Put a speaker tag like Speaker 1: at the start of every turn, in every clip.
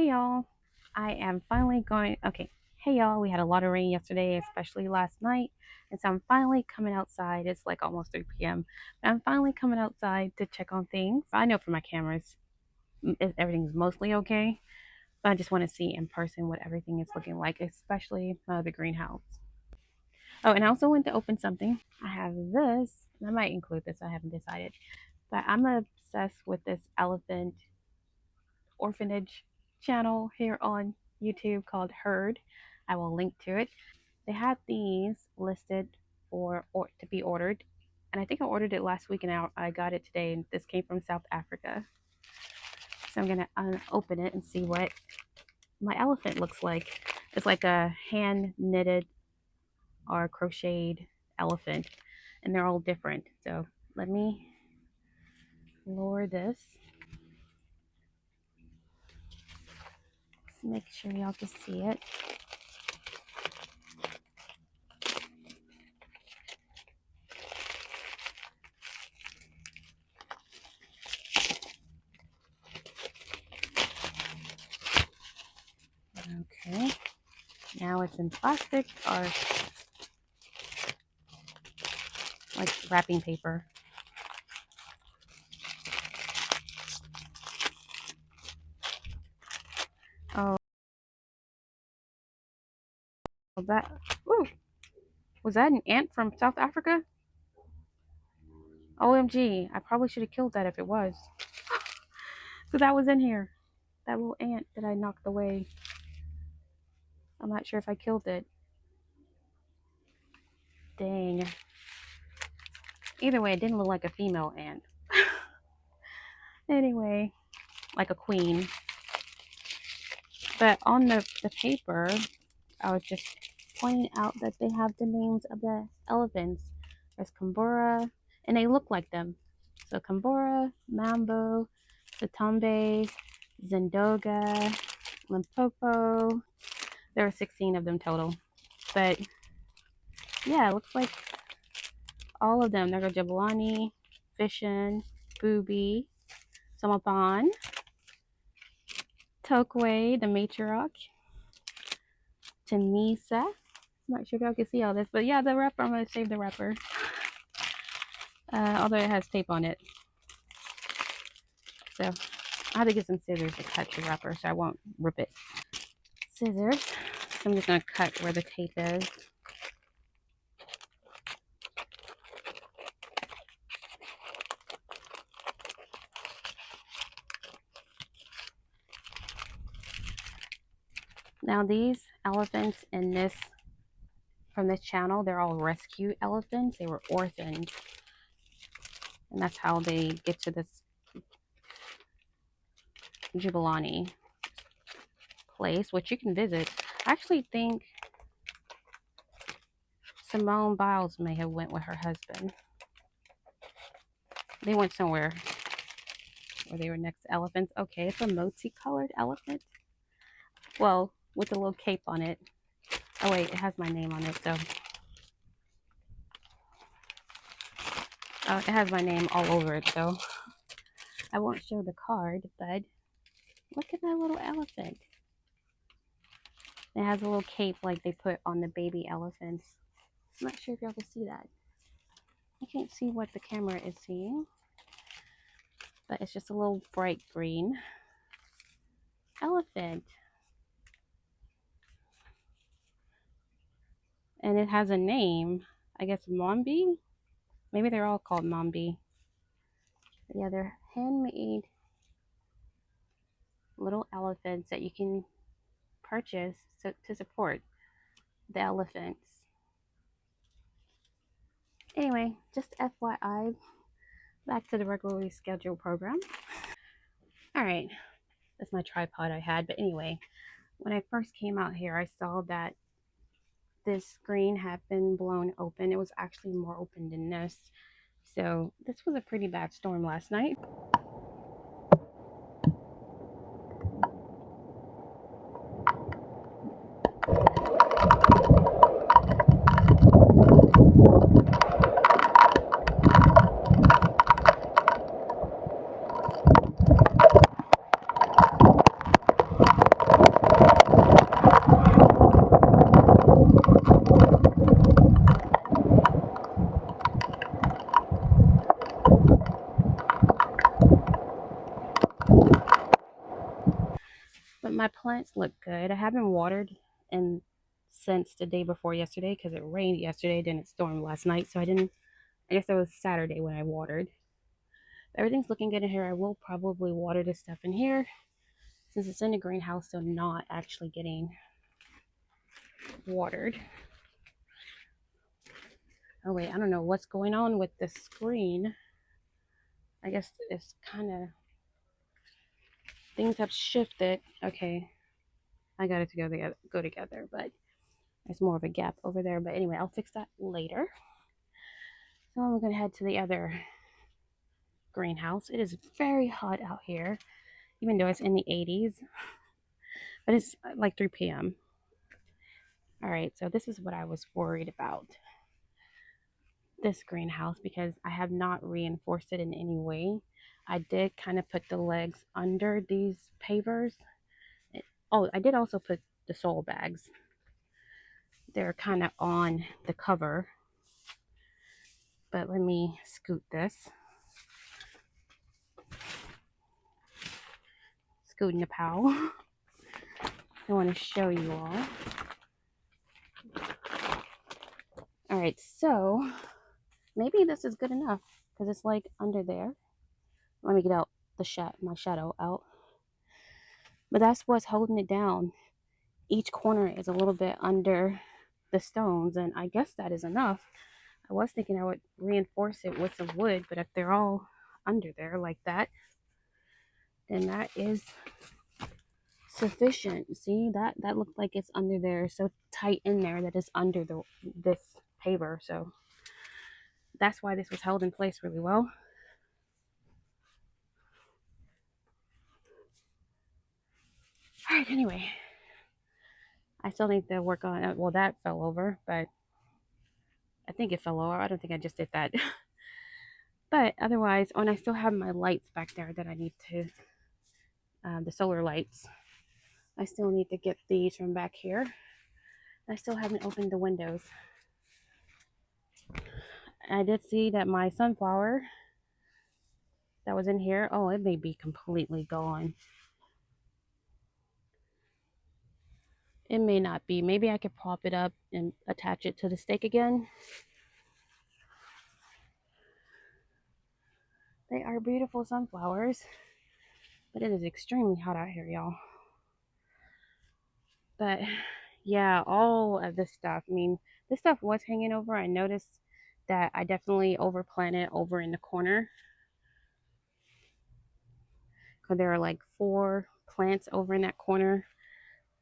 Speaker 1: Hey y'all, I am finally going. Okay, hey y'all, we had a lot of rain yesterday, especially last night. And so I'm finally coming outside. It's like almost 3 p.m. But I'm finally coming outside to check on things. I know from my cameras, everything's mostly okay. But I just want to see in person what everything is looking like, especially the greenhouse. Oh, and I also want to open something. I have this. I might include this, I haven't decided. But I'm obsessed with this elephant orphanage channel here on YouTube called Herd. I will link to it. They had these listed for or to be ordered, and I think I ordered it last week, and I got it today. And this came from South Africa, so I'm gonna open it and see what my elephant looks like. It's like a hand knitted or crocheted elephant, and they're all different. So let me lower this. Let's make sure y'all can see it. Okay. Now it's in plastic or like wrapping paper. Oh, that. Ooh, was that an ant from South Africa? OMG, I probably should have killed that if it was. Because that was in here. That little ant that I knocked away. I'm not sure if I killed it. Dang. Either way, it didn't look like a female ant. Anyway, like a queen. But on the paper, I was just pointing out that they have the names of the elephants. There's Kambura, and they look like them. So Kambura, Mambo, Satombe, Zendoga, Limpopo. There were 16 of them total. But yeah, it looks like all of them. There go Jabulani, Fishin, Booby, Samapan, Tokwe, the matriarch, Tamisa. I'm not sure if y'all can see all this, but yeah, the wrapper, I'm going to save the wrapper. Although it has tape on it. So I had to get some scissors to cut the wrapper so I won't rip it. Scissors. So I'm just going to cut where the tape is. Now these elephants in this, from this channel, they're all rescue elephants. They were orphaned. And that's how they get to this Jabulani place, which you can visit. I actually think Simone Biles may have went with her husband. They went somewhere where they were next to elephants. Okay, it's a multicolored elephant. Well, with a little cape on it. Oh wait, it has my name on it, so. It has my name all over it, so I won't show the card, but look at that little elephant. It has a little cape like they put on the baby elephants. I'm not sure if y'all can see that. I can't see what the camera is seeing, but it's just a little bright green elephant. And it has a name, I guess Mombi? Maybe they're all called Mombi. But yeah, they're handmade little elephants that you can purchase to support the elephants. Anyway, just FYI, back to the regularly scheduled program. All right, that's my tripod I had. But anyway, when I first came out here, I saw that this screen had been blown open. It was actually more open than this. So this was a pretty bad storm last night. My plants look good. I haven't watered and since the day before yesterday because it rained yesterday, then it stormed last night. So I didn't, I guess it was Saturday when I watered. Everything's looking good in here. I will probably water this stuff in here since it's in the greenhouse, so not actually getting watered. Oh wait, I don't know what's going on with the screen. I guess it's kind of, things have shifted. Okay, I got it to go together, but there's more of a gap over there. But anyway, I'll fix that later. So I'm gonna head to the other greenhouse. It is very hot out here, even though it's in the 80s, but it's like 3 p.m. All right, so this is what I was worried about. This greenhouse, because I have not reinforced it in any way. I did kind of put the legs under these pavers. Oh, I did also put the soil bags. They're kind of on the cover. But let me scoot this. Scooting the pal. I want to show you all. All right, so maybe this is good enough because it's like under there. Let me get out my shadow out. But that's what's holding it down. Each corner is a little bit under the stones, and I guess that is enough. I was thinking I would reinforce it with some wood, but if they're all under there like that, then that is sufficient. See, that looked like it's under there, so tight in there that it's under this paver. So that's why this was held in place really well. All right, anyway, I still need to work on it. Well, that fell over, but I think it fell over. I don't think I just did that. But otherwise, and I still have my lights back there that I need to, the solar lights. I still need to get these from back here. I still haven't opened the windows. I did see that my sunflower that was in here, oh, it may be completely gone. It may not be. Maybe I could prop it up and attach it to the stake again. They are beautiful sunflowers, but it is extremely hot out here, y'all. But yeah, all of this stuff, I mean, this stuff was hanging over. I noticed that I definitely overplanted over in the corner because there are like 4 plants over in that corner.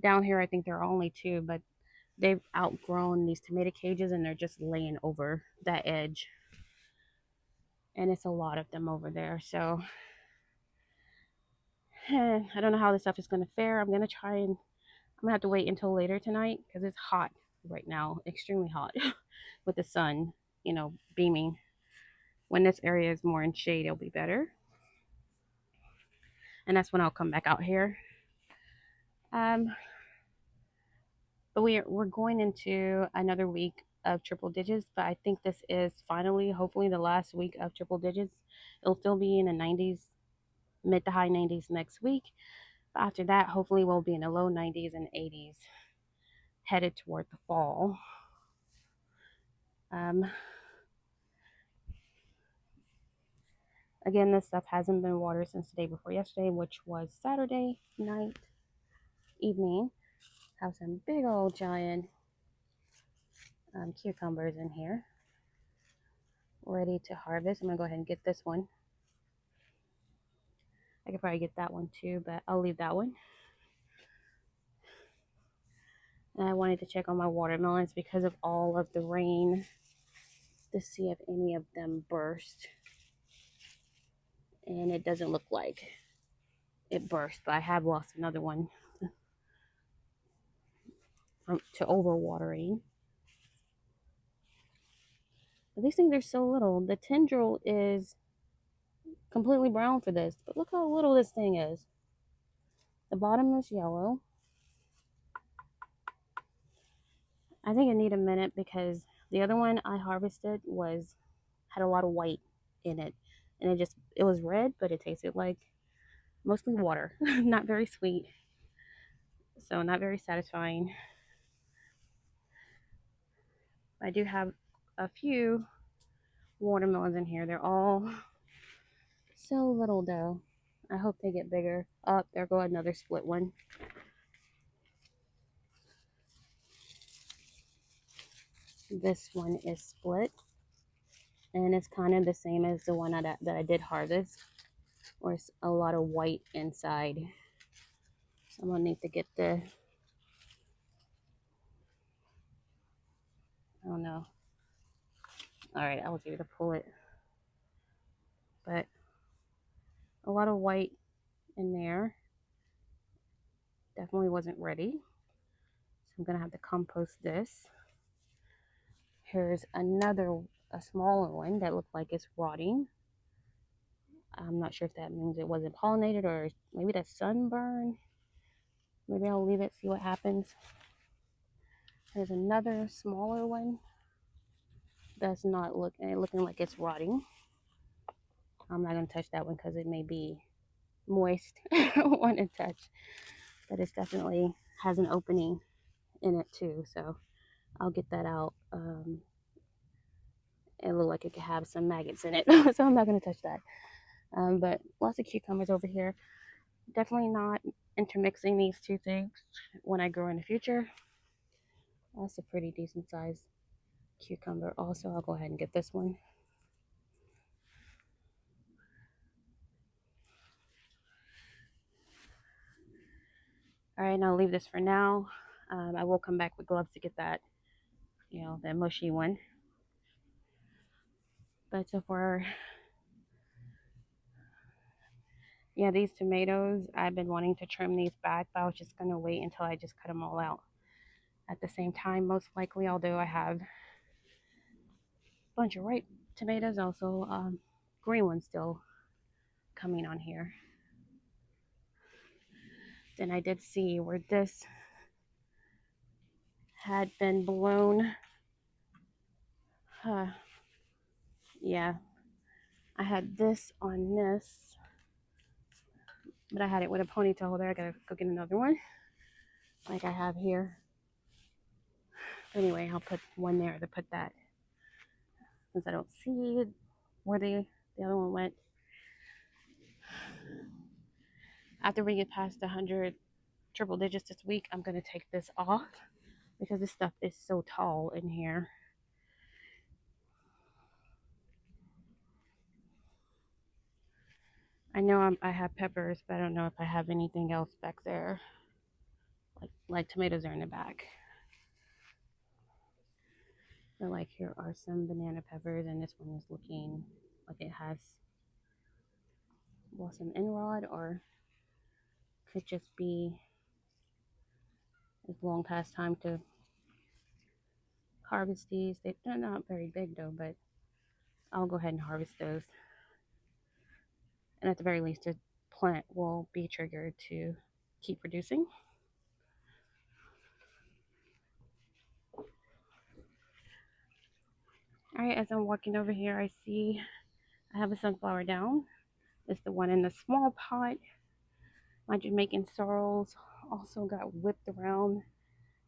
Speaker 1: Down here, I think there are only 2, but they've outgrown these tomato cages and they're just laying over that edge. And it's a lot of them over there. So I don't know how this stuff is going to fare. I'm going to have to wait until later tonight because it's hot right now, extremely hot with the sun, beaming. When this area is more in shade, it'll be better. And that's when I'll come back out here. But we're going into another week of triple digits, but I think this is finally, hopefully, the last week of triple digits. It'll still be in the 90s, mid to high 90s next week. But after that, hopefully, we'll be in the low 90s and 80s, headed toward the fall. Again, this stuff hasn't been watered since the day before yesterday, which was Saturday night, evening. Have some big old giant cucumbers in here, ready to harvest. I'm gonna go ahead and get this one. I could probably get that one too, but I'll leave that one. And I wanted to check on my watermelons because of all of the rain to see if any of them burst. And it doesn't look like it burst, but I have lost another one to overwatering. But these things are so little. The tendril is completely brown for this, but look how little this thing is. The bottom is yellow. I think I need a minute because the other one I harvested had a lot of white in it, and it was red, but it tasted like mostly water. Not very sweet. So not very satisfying. I do have a few watermelons in here. They're all so little though. I hope they get bigger. Up there go another split one. This one is split, and it's kind of the same as the one that I did harvest, or it's a lot of white inside. So I'm gonna need to get the, I don't know. All right, I was able to pull it, but a lot of white in there. Definitely wasn't ready. So I'm gonna have to compost this. Here's another, a smaller one that looked like it's rotting. I'm not sure if that means it wasn't pollinated or maybe that's sunburn. Maybe I'll leave it, see what happens. There's another smaller one that's not looking like it's rotting. I'm not gonna touch that one because it may be moist. I don't want to touch, but it's definitely has an opening in it too. So I'll get that out. It looked like it could have some maggots in it, so I'm not gonna touch that. But lots of cucumbers over here. Definitely not intermixing these two things when I grow in the future. That's a pretty decent sized cucumber. Also, I'll go ahead and get this one. All right, and I'll leave this for now. I will come back with gloves to get that, that mushy one. But so far, yeah, these tomatoes, I've been wanting to trim these back, but I was just gonna wait until I just cut them all out at the same time, most likely, although I have a bunch of ripe tomatoes, also green ones still coming on here. Then I did see where this had been blown. Yeah, I had this on this, but I had it with a ponytail holder. I gotta go get another one like I have here. Anyway, I'll put one there to put that, since I don't see where the other one went. After we get past 100 triple digits this week, I'm gonna take this off because this stuff is so tall in here. I know I have peppers, but I don't know if I have anything else back there. Like tomatoes are in the back. So like here are some banana peppers, and this one is looking like it has, well, some inrod, or could just be it's long past time to harvest these. They're not very big though, but I'll go ahead and harvest those. And at the very least, the plant will be triggered to keep producing. All right, as I'm walking over here, I see I have a sunflower down. It's the one in the small pot. My Jamaican sorrels also got whipped around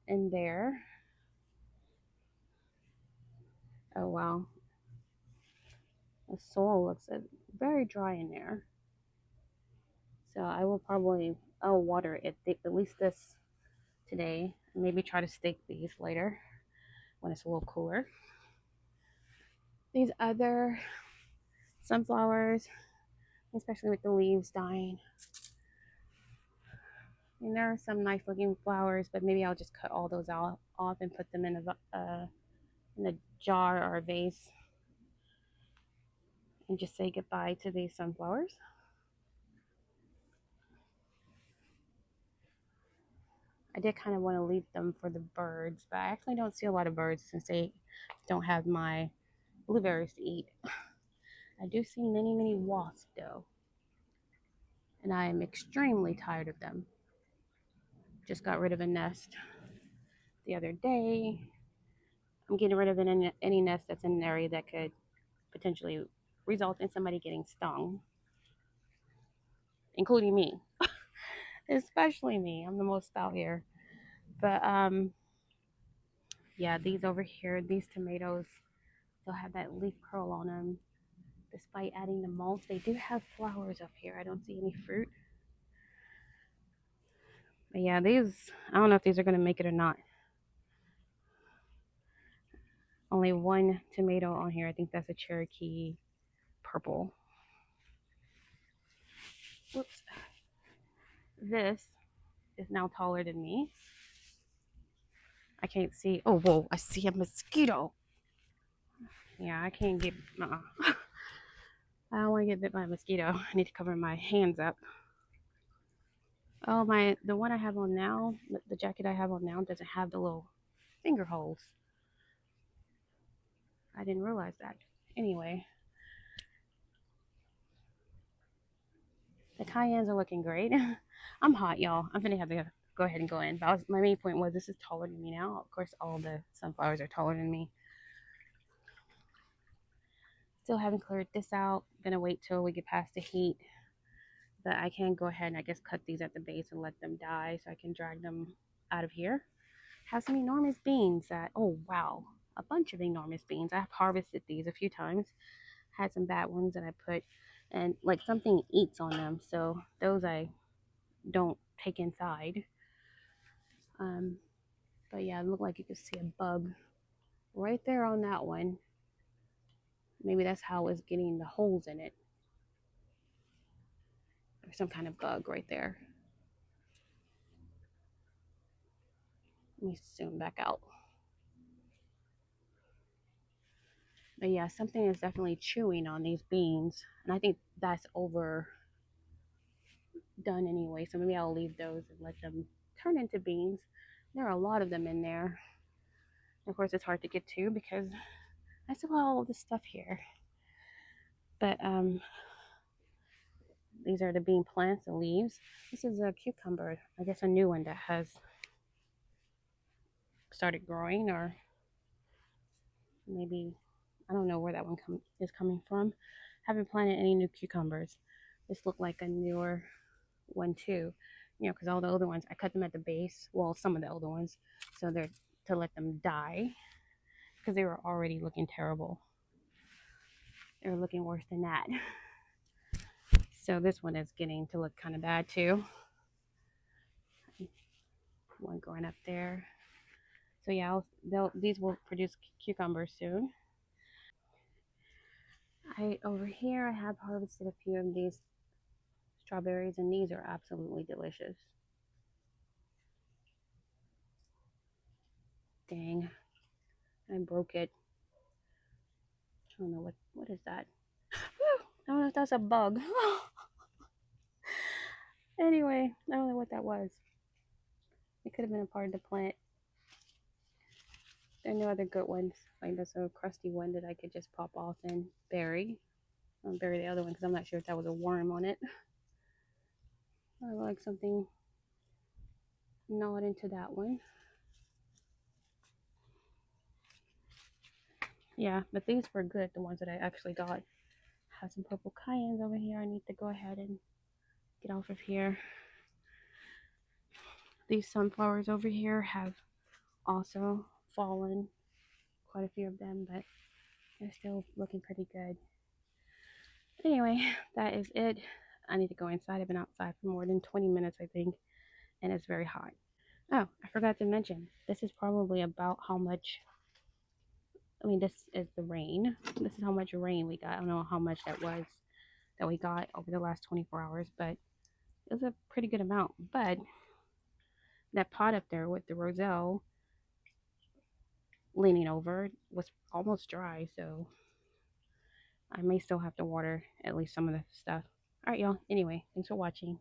Speaker 1: in there. Oh wow, the soil looks very dry in there. So I will probably, I'll water it at least this today. Maybe try to stake these later when it's a little cooler. These other sunflowers, especially with the leaves dying. And there are some nice looking flowers, but maybe I'll just cut all those off and put them in a jar or a vase and just say goodbye to these sunflowers. I did kind of want to leave them for the birds, but I actually don't see a lot of birds since they don't have my blueberries to eat. I do see many wasps though, and I am extremely tired of them. Just got rid of a nest the other day. I'm getting rid of any nest that's in an area that could potentially result in somebody getting stung, including me. Especially me. I'm the most out here. But yeah, these over here, these tomatoes, they'll have that leaf curl on them. Despite adding the mulch, they do have flowers up here. I don't see any fruit. But yeah, these, I don't know if these are going to make it or not. Only one tomato on here. I think that's a Cherokee purple. Whoops. This is now taller than me. I can't see. Oh, whoa, I see a mosquito. Yeah, I can't get. I don't want to get bit by a mosquito. I need to cover my hands up. Oh, the one I have on now, the jacket I have on now doesn't have the little finger holes. I didn't realize that. Anyway, the cayennes are looking great. I'm hot, y'all. I'm gonna have to go ahead and go in. But my main point was this is taller than me now. Of course, all the sunflowers are taller than me. Still haven't cleared this out. Gonna wait till we get past the heat. But I can go ahead and I guess cut these at the base and let them die so I can drag them out of here. Have some enormous beans that, oh wow, a bunch of enormous beans. I've harvested these a few times. Had some bad ones that I put, and like something eats on them. So those I don't take inside. Um, but yeah, it looked like you could see a bug right there on that one. Maybe that's how it's getting the holes in it. There's some kind of bug right there. Let me zoom back out. But yeah, something is definitely chewing on these beans. And I think that's overdone anyway. So maybe I'll leave those and let them turn into beans. There are a lot of them in there. Of course, it's hard to get to because I still have all of this stuff here. But these are the bean plants, the leaves. This is a cucumber, I guess a new one that has started growing, or maybe I don't know where that one is coming from. Haven't planted any new cucumbers. This looked like a newer one too. You know, because all the older ones, I cut them at the base. Well, some of the older ones, so they're to let them die because they were already looking terrible. They were looking worse than that. So this one is getting to look kind of bad too. One growing up there. So yeah, these will produce cucumbers soon. Over here I have harvested a few of these strawberries, and these are absolutely delicious. Dang, I broke it. I don't know what is that. I don't know if that's a bug. Anyway, I don't know what that was. It could have been a part of the plant. There are no other good ones. Like that's a crusty one that I could just pop off and bury. I'll bury the other one because I'm not sure if that was a worm on it. I like something gnawed into that one. Yeah, but these were good, the ones that I actually got. Have some purple cayennes over here. I need to go ahead and get off of here. These sunflowers over here have also fallen, quite a few of them, but they're still looking pretty good. Anyway, that is it. I need to go inside. I've been outside for more than 20 minutes, I think, and it's very hot. Oh, I forgot to mention, this is probably about how much, I mean, this is the rain. This is how much rain we got. I don't know how much that was that we got over the last 24 hours, but it was a pretty good amount. But that pot up there with the roselle leaning over was almost dry, so I may still have to water at least some of the stuff. All right, y'all. Anyway, thanks for watching.